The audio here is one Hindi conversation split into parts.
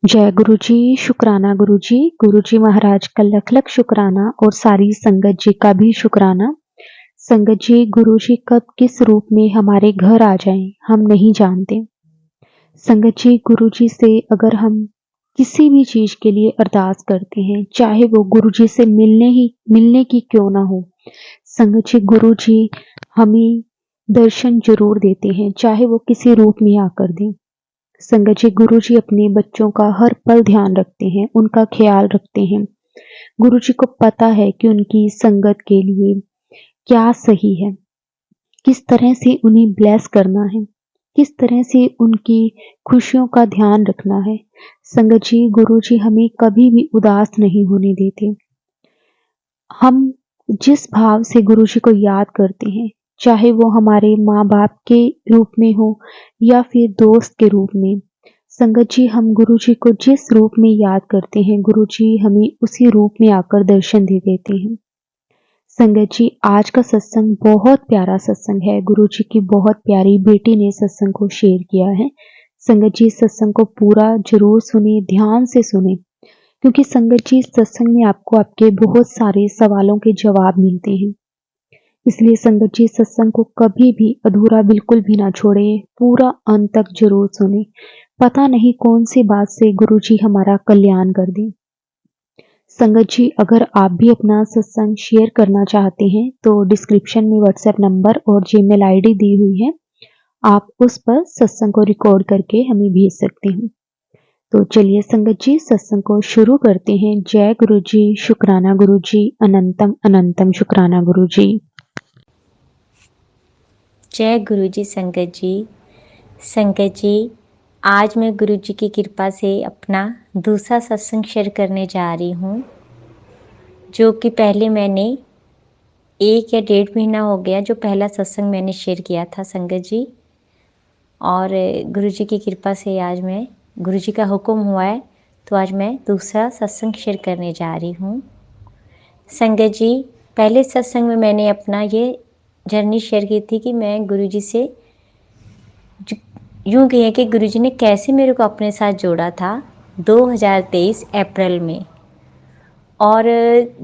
जय गुरु जी, शुक्राना गुरु जी महाराज का लख लख शुक्राना और सारी संगत जी का भी शुक्राना। संगत जी, गुरु जी कब किस रूप में हमारे घर आ जाएं हम नहीं जानते। संगत जी, गुरु जी से अगर हम किसी भी चीज के लिए अरदास करते हैं, चाहे वो गुरु जी से मिलने की क्यों ना हो, संगत जी गुरु जी हमें दर्शन जरूर देते हैं, चाहे वो किसी रूप में आकर दें। संगत जी, गुरु जी अपने बच्चों का हर पल ध्यान रखते हैं, उनका ख्याल रखते हैं। गुरु जी को पता है कि उनकी संगत के लिए क्या सही है, किस तरह से उन्हें ब्लेस करना है, किस तरह से उनकी खुशियों का ध्यान रखना है। संगत जी, गुरु जी हमें कभी भी उदास नहीं होने देते। हम जिस भाव से गुरु जी को याद करते हैं, चाहे वो हमारे माँ बाप के रूप में हो या फिर दोस्त के रूप में, संगत जी हम गुरु जी को जिस रूप में याद करते हैं, गुरु जी हमें उसी रूप में आकर दर्शन दे देते हैं। संगत जी, आज का सत्संग बहुत प्यारा सत्संग है। गुरु जी की बहुत प्यारी बेटी ने सत्संग को शेयर किया है। संगत जी, सत्संग को पूरा जरूर सुने, ध्यान से सुने, क्योंकि संगत जी सत्संग में आपको आपके बहुत सारे सवालों के जवाब मिलते हैं। इसलिए संगत जी सत्संग को कभी भी अधूरा बिल्कुल भी ना छोड़े, पूरा अंत तक जरूर सुने। पता नहीं कौन सी बात से गुरु जी हमारा कल्याण कर दें। संगत जी, अगर आप भी अपना सत्संग शेयर करना चाहते हैं तो डिस्क्रिप्शन में व्हाट्सएप नंबर और जीमेल आईडी दी हुई है, आप उस पर सत्संग को रिकॉर्ड करके हमें भेज सकते हैं। तो चलिए संगत जी, सत्संग को शुरू करते हैं। जय गुरु जी, शुक्राना गुरु जी, अनंतम अनंतम शुक्राना गुरु जी। जय गुरु जी। संगत जी, आज मैं गुरु जी की कृपा से अपना दूसरा सत्संग शेयर करने जा रही हूँ, जो कि पहले मैंने 1 या 1.5 महीना हो गया जो पहला सत्संग मैंने शेयर किया था संगत जी। और गुरु जी की कृपा से आज मैं, गुरु जी का हुक्म हुआ है तो आज मैं दूसरा सत्संग शेयर करने जा रही हूँ। संगत जी, पहले सत्संग में मैंने अपना ये जर्नी शेयर की थी कि मैं गुरु जी से यूँ कहिए कि गुरु जी ने कैसे मेरे को अपने साथ जोड़ा था 2023 अप्रैल में। और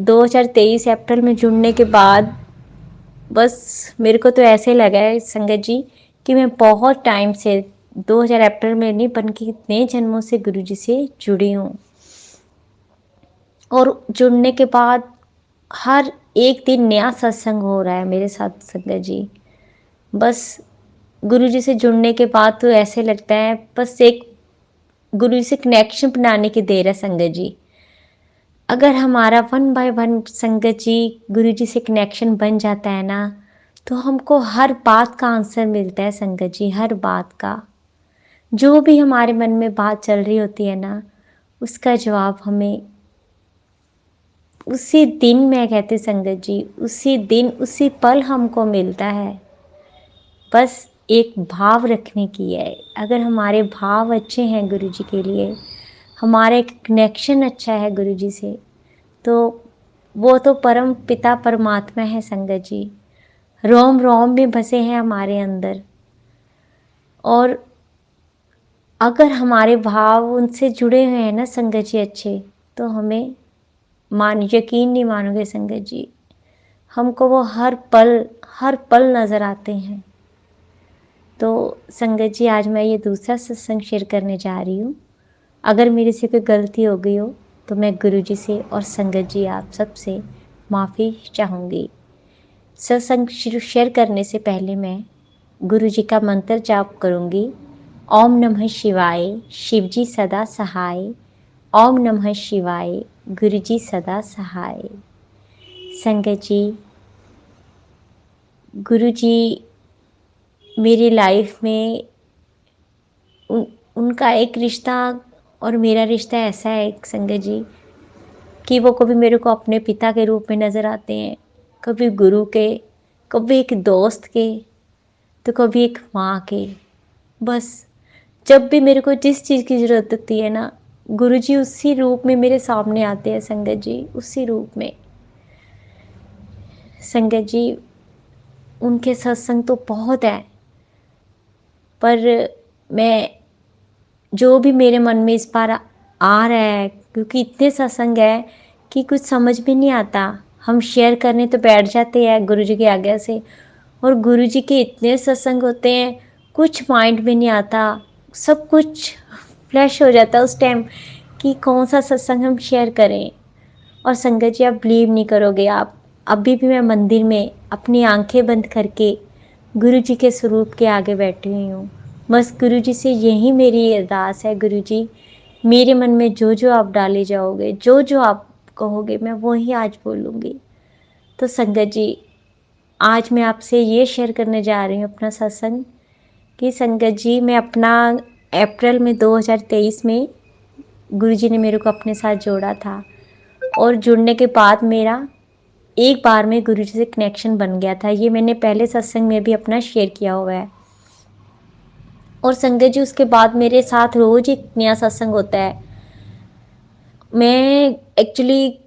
2023 अप्रैल में जुड़ने के बाद बस मेरे को तो ऐसे लगा है संगत जी कि मैं बहुत टाइम से 2000 अप्रैल में नहीं बल्कि कितने जन्मों से गुरु जी से जुड़ी हूँ। और जुड़ने के बाद हर एक दिन नया सत्संग हो रहा है मेरे साथ संगत जी। बस गुरु जी से जुड़ने के बाद तो ऐसे लगता है बस एक गुरु जी से कनेक्शन बनाने की देर है संगत जी। अगर हमारा 1 बाय 1 संगत जी गुरु जी से कनेक्शन बन जाता है ना, तो हमको हर बात का आंसर मिलता है संगत जी। हर बात का, जो भी हमारे मन में बात चल रही होती है ना, उसका जवाब हमें उसी दिन, मैं कहती संगत जी, उसी दिन उसी पल हमको मिलता है। बस एक भाव रखने की है। अगर हमारे भाव अच्छे हैं गुरु जी के लिए, हमारा एक कनेक्शन अच्छा है गुरु जी से, तो वो तो परम पिता परमात्मा है संगत जी, रोम रोम में बसे हैं हमारे अंदर। और अगर हमारे भाव उनसे जुड़े हुए हैं ना संगत जी अच्छे, तो हमें यकीन नहीं मानोगे संगत जी, हमको वो हर पल नज़र आते हैं। तो संगत जी, आज मैं ये दूसरा सत्संग शेयर करने जा रही हूँ। अगर मेरे से कोई गलती हो गई हो तो मैं गुरु जी से और संगत जी आप सबसे माफ़ी चाहूँगी। सत्संग शेयर करने से पहले मैं गुरु जी का मंत्र जाप करूँगी। ओम नमः शिवाय, शिव जी सदा सहाय। ओम नमः शिवाय, गुरु जी सदा सहाय। संगत जी, गुरु जी मेरी लाइफ में उनका एक रिश्ता और मेरा रिश्ता ऐसा है संगत जी कि वो कभी मेरे को अपने पिता के रूप में नज़र आते हैं, कभी गुरु के, कभी एक दोस्त के, तो कभी एक माँ के। बस जब भी मेरे को जिस चीज़ की ज़रूरत होती है ना, गुरु जी उसी रूप में मेरे सामने आते हैं संगत जी, उसी रूप में। संगत जी, उनके सत्संग तो बहुत है, पर मैं जो भी मेरे मन में इस बार आ रहा है, क्योंकि इतने सत्संग है कि कुछ समझ में नहीं आता। हम शेयर करने तो बैठ जाते हैं गुरुजी की आज्ञा से, और गुरुजी के इतने सत्संग होते हैं, कुछ माइंड में नहीं आता, सब कुछ फ्लैश हो जाता है उस टाइम कि कौन सा सत्संग हम शेयर करें। और संगत जी, आप बिलीव नहीं करोगे, आप अभी भी मैं मंदिर में अपनी आंखें बंद करके गुरु जी के स्वरूप के आगे बैठी हुई हूँ। बस गुरु जी से यही मेरी अरदास है, गुरु जी मेरे मन में जो जो आप डाले जाओगे, जो जो आप कहोगे, मैं वही आज बोलूँगी। तो संगत जी, आज मैं आपसे ये शेयर करने जा रही हूँ अपना सत्संग कि संगत जी, मैं अपना अप्रैल में 2023 में गुरु जी ने मेरे को अपने साथ जोड़ा था, और जुड़ने के बाद मेरा एक बार में गुरु जी से कनेक्शन बन गया था। ये मैंने पहले सत्संग में भी अपना शेयर किया हुआ है। और संगत जी, उसके बाद मेरे साथ रोज एक नया सत्संग होता है। मैं एक्चुअली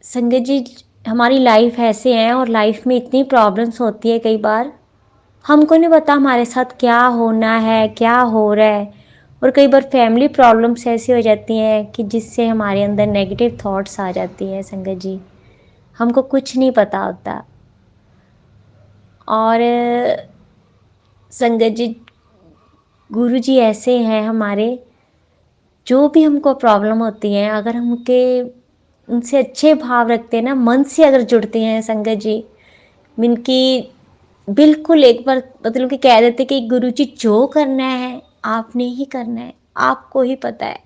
संगत जी, हमारी लाइफ ऐसे है, और लाइफ में इतनी प्रॉब्लम्स होती है, कई बार हमको नहीं पता हमारे साथ क्या होना है, क्या हो रहा है। और कई बार फैमिली प्रॉब्लम्स ऐसी हो जाती हैं कि जिससे हमारे अंदर नेगेटिव थॉट्स आ जाती हैं संगत जी, हमको कुछ नहीं पता होता। और संगत जी, गुरु जी ऐसे हैं हमारे, जो भी हमको प्रॉब्लम होती है, अगर हम उनके उनसे अच्छे भाव रखते हैं ना, मन से अगर जुड़ते हैं संगत जी, इनकी बिल्कुल एक बार मतलब कि कह देते कि गुरु जी जो करना है आपने ही करना है, आपको ही पता है।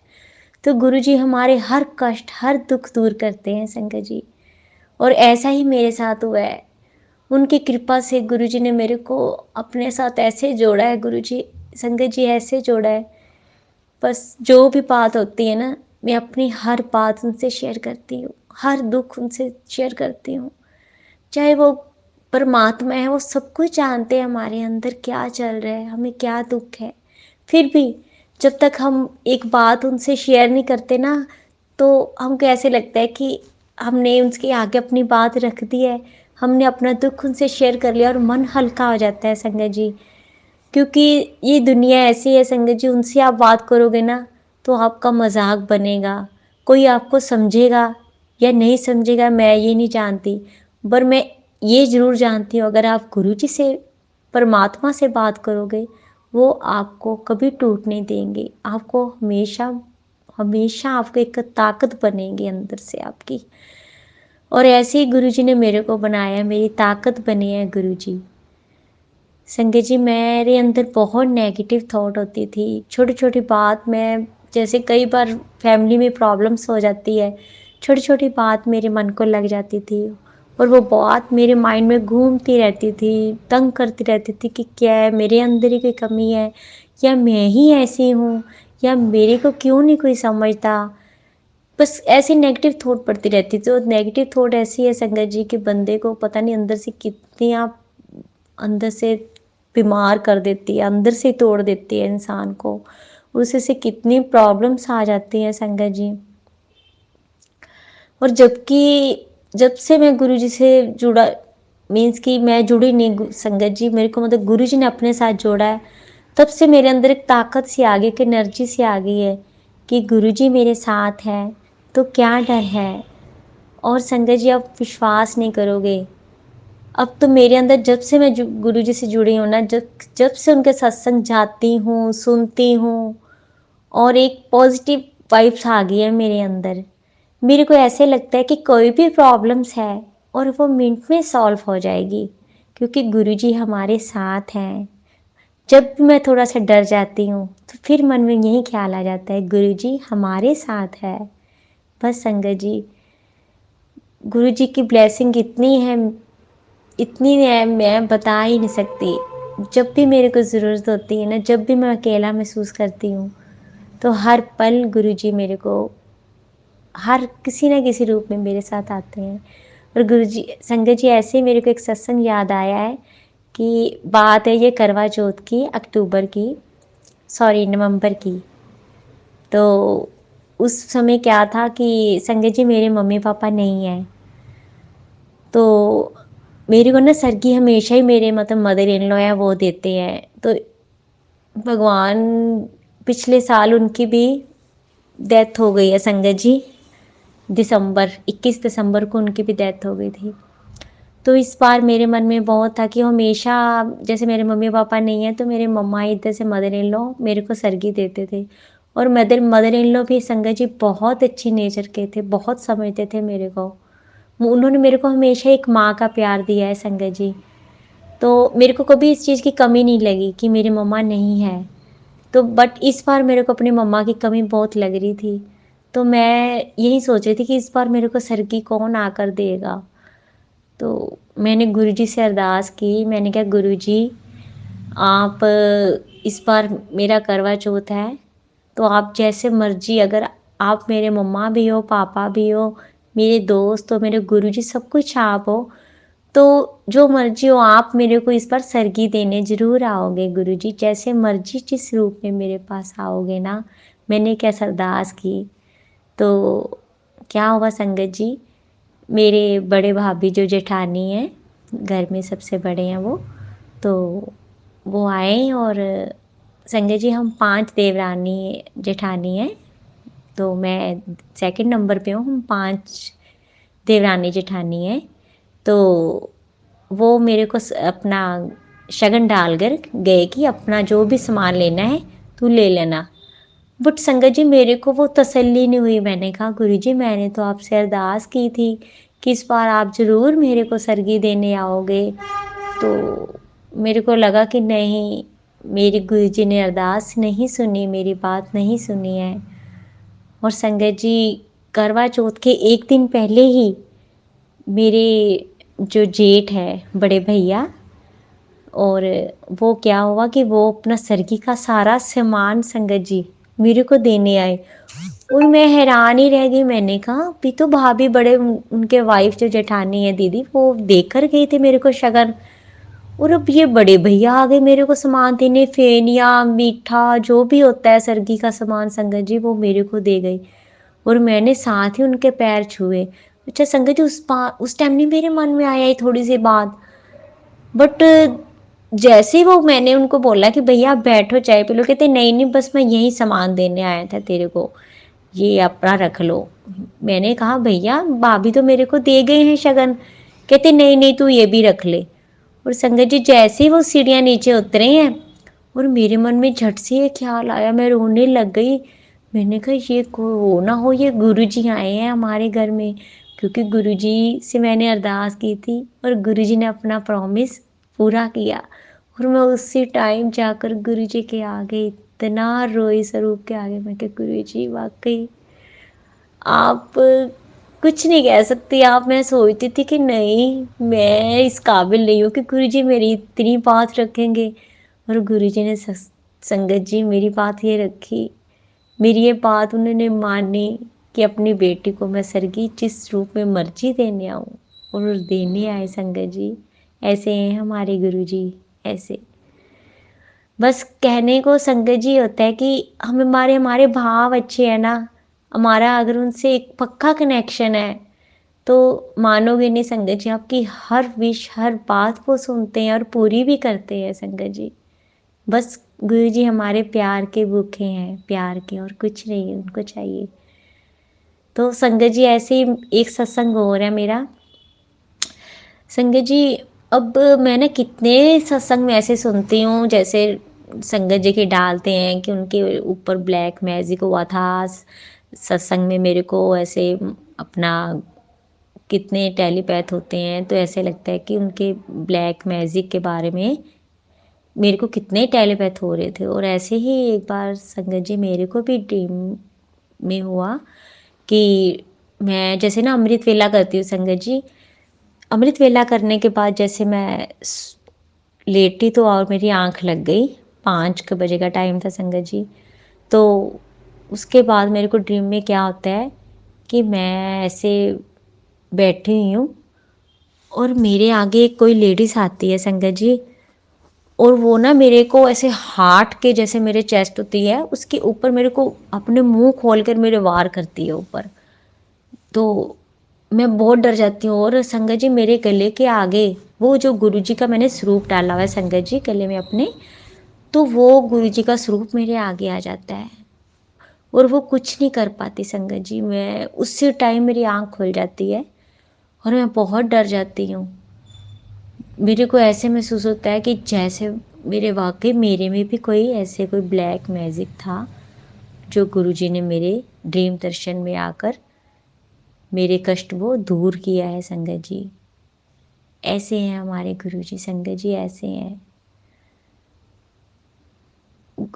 तो गुरु जी हमारे हर कष्ट, हर दुख दूर करते हैं संगत जी। और ऐसा ही मेरे साथ हुआ है। उनकी कृपा से गुरु जी ने मेरे को अपने साथ ऐसे जोड़ा है, गुरु जी संगत जी ऐसे जोड़ा है। बस जो भी बात होती है ना, मैं अपनी हर बात उनसे शेयर करती हूँ, हर दुख उनसे शेयर करती हूँ। चाहे वो परमात्मा है, वो सब कुछ जानते हैं हमारे अंदर क्या चल रहा है, हमें क्या दुख है। फिर भी जब तक हम एक बात उनसे शेयर नहीं करते ना, तो हमको ऐसे लगता है कि हमने उनके आगे अपनी बात रख दी है, हमने अपना दुख उनसे शेयर कर लिया, और मन हल्का हो जाता है संगत जी। क्योंकि ये दुनिया ऐसी है संगत जी, उनसे आप बात करोगे ना तो आपका मजाक बनेगा, कोई आपको समझेगा या नहीं समझेगा मैं ये नहीं जानती, पर मैं ये ज़रूर जानती हूँ, अगर आप गुरु जी से, परमात्मा से बात करोगे, वो आपको कभी टूट नहीं देंगे, आपको हमेशा हमेशा आपको एक ताकत बनेगी अंदर से आपकी। और ऐसे ही गुरु जी ने मेरे को बनाया, मेरी ताकत बने हैं गुरु जी। संगत जी, मेरे अंदर बहुत नेगेटिव थॉट होती थी, छोटी छोटी बात में, जैसे कई बार फैमिली में प्रॉब्लम्स हो जाती है, छोटी छोटी बात मेरे मन को लग जाती थी, और वो बात मेरे माइंड में घूमती रहती थी, तंग करती रहती थी कि क्या है, मेरे अंदर ही कोई कमी है, या मैं ही ऐसी हूँ, या मेरे को क्यों नहीं कोई समझता। बस ऐसी नेगेटिव थॉट पड़ती रहती थी। तो नेगेटिव थॉट ऐसी है संगत जी कि बंदे को पता नहीं अंदर से कितनी, आप अंदर से बीमार कर देती है, अंदर से तोड़ देती है इंसान को, उससे से कितनी प्रॉब्लम्स आ जाती हैं संगत जी। और जबकि जब से मैं गुरु जी से जुड़ा, मीन्स कि मैं जुड़ी नहीं संगत जी, मेरे को मतलब गुरु जी ने अपने साथ जोड़ा है, तब से मेरे अंदर एक ताकत सी आ गई, एक एनर्जी सी आ गई है कि गुरु जी मेरे साथ है तो क्या डर है। और संगत जी, आप विश्वास नहीं करोगे, अब तो मेरे अंदर जब से मैं गुरु जी से जुड़ी हूँ ना, जब जब से उनके सत्संग जाती हूँ, सुनती हूँ, और एक पॉजिटिव वाइब्स आ गई है मेरे अंदर। मेरे को ऐसे लगता है कि कोई भी प्रॉब्लम्स है और वो मिनट में सॉल्व हो जाएगी, क्योंकि गुरु जी हमारे साथ हैं। जब भी मैं थोड़ा सा डर जाती हूँ तो फिर मन में यही ख्याल आ जाता है, गुरु जी हमारे साथ है। बस संगत जी, गुरु जी की ब्लेसिंग इतनी है, मैं बता ही नहीं सकती। जब भी मेरे को ज़रूरत होती है ना, जब भी मैं अकेला महसूस करती हूँ, तो हर पल गुरु जी मेरे को हर किसी न किसी रूप में मेरे साथ आते हैं। और गुरु जी, संगत जी, ऐसे ही मेरे को एक सत्संग याद आया है कि बात है ये करवा चौथ की, अक्टूबर की, सॉरी नवंबर की। तो उस समय क्या था कि संगत जी मेरे मम्मी पापा नहीं हैं, तो मेरे को ना सरगी हमेशा ही मेरे मतलब मदर इन लॉ है वो देते हैं। तो भगवान, पिछले साल उनकी भी डेथ हो गई है संगत जी। 21 दिसंबर को उनकी भी डेथ हो गई थी। तो इस बार मेरे मन में बहुत था कि हमेशा, जैसे मेरे मम्मी पापा नहीं है तो मेरे मम्मा इधर से मदर इन लॉ मेरे को सरगी देते थे। और मदर मदर इन लॉ भी संगत जी बहुत अच्छी नेचर के थे, बहुत समझते थे मेरे को। उन्होंने मेरे को हमेशा एक माँ का प्यार दिया है संगत जी। तो मेरे को कभी इस चीज़ की कमी नहीं लगी कि मेरी मम्मा नहीं है। तो बट इस बार मेरे को अपनी मम्मा की कमी बहुत लग रही थी। तो मैं यही सोच रही थी कि इस बार मेरे को सरगी कौन आकर देगा। तो मैंने गुरुजी से अरदास की। मैंने कहा गुरुजी, आप इस बार मेरा करवा चौथ है, तो आप जैसे मर्जी, अगर आप मेरे मम्मा भी हो, पापा भी हो, मेरे दोस्त हो, मेरे गुरुजी, सब कुछ आप हो, तो जो मर्जी हो आप मेरे को इस बार सरगी देने ज़रूर आओगे गुरुजी, जैसे मर्जी जिस रूप में मेरे पास आओगे ना। मैंने कैसे अरदास की। तो क्या हुआ संगत जी, मेरे बड़े भाभी जो जेठानी है, घर में सबसे बड़े हैं तो वो आए। और संजय जी हम 5 देवरानी जेठानी हैं, तो मैं सेकंड नंबर पे हूँ। हम 5 देवरानी जेठानी हैं। तो वो मेरे को अपना शगन डालकर गए कि अपना जो भी सामान लेना है तू ले लेना। बट संगत जी मेरे को वो तसल्ली नहीं हुई। मैंने कहा गुरुजी मैंने तो आपसे अरदास की थी कि इस बार आप ज़रूर मेरे को सरगी देने आओगे। तो मेरे को लगा कि नहीं, मेरी गुरुजी ने अरदास नहीं सुनी, मेरी बात नहीं सुनी है। और संगत जी करवा चौथ के एक दिन पहले ही मेरे जो जेठ है, बड़े भैया, और वो क्या हुआ कि वो अपना सरगी का सारा सामान संगत जी मेरे को देने आए। और मैं हैरान ही रह गई। मैंने कहा अभी तो भाभी बड़े उनके वाइफ जो जेठानी है दीदी, वो देकर गए थे मेरे को शगन, और अब ये बड़े भैया आ गए मेरे को सामान देने, फेनिया मीठा जो भी होता है सरगी का सामान संगत जी वो मेरे को दे गई। और मैंने साथ ही उनके पैर छुए। अच्छा संगत जी उस टाइम नहीं मेरे मन में आया ये थोड़ी सी बात। बट जैसे ही वो मैंने उनको बोला कि भैया आप बैठो चाय पी लो, कहते नहीं नहीं बस मैं यही सामान देने आया था तेरे को, ये अपना रख लो। मैंने कहा भैया भाभी तो मेरे को दे गए हैं शगन। कहते नहीं नहीं तू ये भी रख ले। और संगत जी जैसे ही वो सीढ़ियाँ नीचे उतरे हैं और मेरे मन में झट से ये ख्याल आया, मैं रोने लग गई। मैंने कहा ये को ना हो, ये गुरुजी आए हैं हमारे घर में, क्योंकि गुरुजी से मैंने अरदास की थी और गुरुजी ने अपना प्रॉमिस पूरा किया। और मैं उसी टाइम जाकर गुरुजी के आगे इतना रोई स्वरूप के आगे। मैं कहा गुरुजी वाकई आप कुछ नहीं कह सकती आप। मैं सोचती थी कि नहीं मैं इस काबिल नहीं हूँ कि गुरुजी मेरी इतनी बात रखेंगे। और गुरुजी ने संगत जी मेरी बात ये रखी, मेरी ये बात उन्होंने मानी कि अपनी बेटी को मैं सरगी जिस रूप में मर्जी देने आऊँ, और देने आए संगत जी। ऐसे हैं हमारे गुरुजी, ऐसे। बस कहने को संगत जी होता है कि हम हमारे हमारे भाव अच्छे हैं ना, हमारा अगर उनसे एक पक्का कनेक्शन है तो मानोगे नहीं संगत जी, आपकी हर विश हर बात वो सुनते हैं और पूरी भी करते हैं संगत जी। बस गुरु जी हमारे प्यार के भूखे हैं, प्यार के, और कुछ नहीं उनको चाहिए। तो संगत जी ऐसे ही एक सत्संग हो रहा है मेरा संगत जी। अब मैं ना कितने सत्संग में ऐसे सुनती हूँ, जैसे संगत जी के डालते हैं कि उनके ऊपर ब्लैक मैजिक हुआ था सत्संग में। मेरे को ऐसे अपना कितने टेलीपैथ होते हैं तो ऐसे लगता है कि उनके ब्लैक मैजिक के बारे में मेरे को कितने टेलीपैथ हो रहे थे। और ऐसे ही एक बार संगत जी मेरे को भी ड्रीम में हुआ कि मैं जैसे ना अमृत वेला करती हूँ संगत जी। अमृत वेला करने के बाद जैसे मैं लेटी तो और मेरी आंख लग गई, 5 बजे का टाइम था संगत जी। तो उसके बाद मेरे को ड्रीम में क्या होता है कि मैं ऐसे बैठी हुई हूँ और मेरे आगे कोई लेडीज आती है संगत जी, और वो ना मेरे को ऐसे हार्ट के जैसे मेरे चेस्ट होती है उसके ऊपर मेरे को अपने मुंह खोल कर मेरे वार करती है ऊपर। तो मैं बहुत डर जाती हूँ। और संगत जी मेरे गले के आगे वो जो गुरुजी का मैंने स्वरूप डाला हुआ है संगत जी गले में अपने, तो वो गुरुजी का स्वरूप मेरे आगे आ जाता है। और वो कुछ नहीं कर पाती संगत जी। मैं उसी टाइम मेरी आँख खुल जाती है और मैं बहुत डर जाती हूँ। मेरे को ऐसे महसूस होता है कि जैसे मेरे में भी कोई ऐसे कोई ब्लैक मैजिक था, जो गुरुजी ने मेरे ड्रीम दर्शन में आकर मेरे कष्ट वो दूर किया है संगत जी। ऐसे हैं हमारे गुरुजी संगत जी, ऐसे हैं।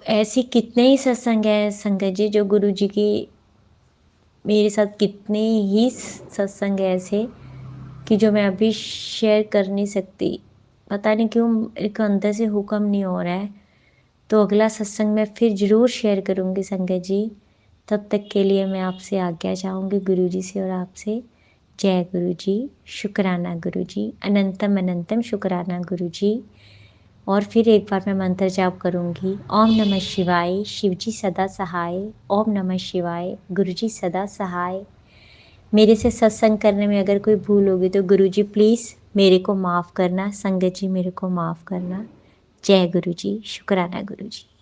ऐसी कितने ही सत्संग हैं संगत जी, जो गुरुजी की मेरे साथ कितने ही सत्संग है ऐसे कि जो मैं अभी शेयर कर नहीं सकती। पता नहीं क्यों मेरे को अंदर से हुक्म नहीं हो रहा है। तो अगला सत्संग मैं फिर ज़रूर शेयर करूँगी संगत जी। तब तक के लिए मैं आपसे आज्ञा चाहूँगी गुरु जी से और आपसे। जय गुरु जी, शुक्राना गुरु जी, अनंतम अनंतम शुक्राना गुरु जी। और फिर एक बार मैं मंत्र जाप करूँगी। ओम नमः शिवाय, शिव जी सदा सहाय। ओम नमः शिवाय, गुरु जी सदा सहाय। मेरे से सत्संग करने में अगर कोई भूल होगी तो गुरु जी प्लीज़ मेरे को माफ़ करना, संगत जी मेरे को माफ़ करना। जय गुरु जी, शुक्राना गुरु जी।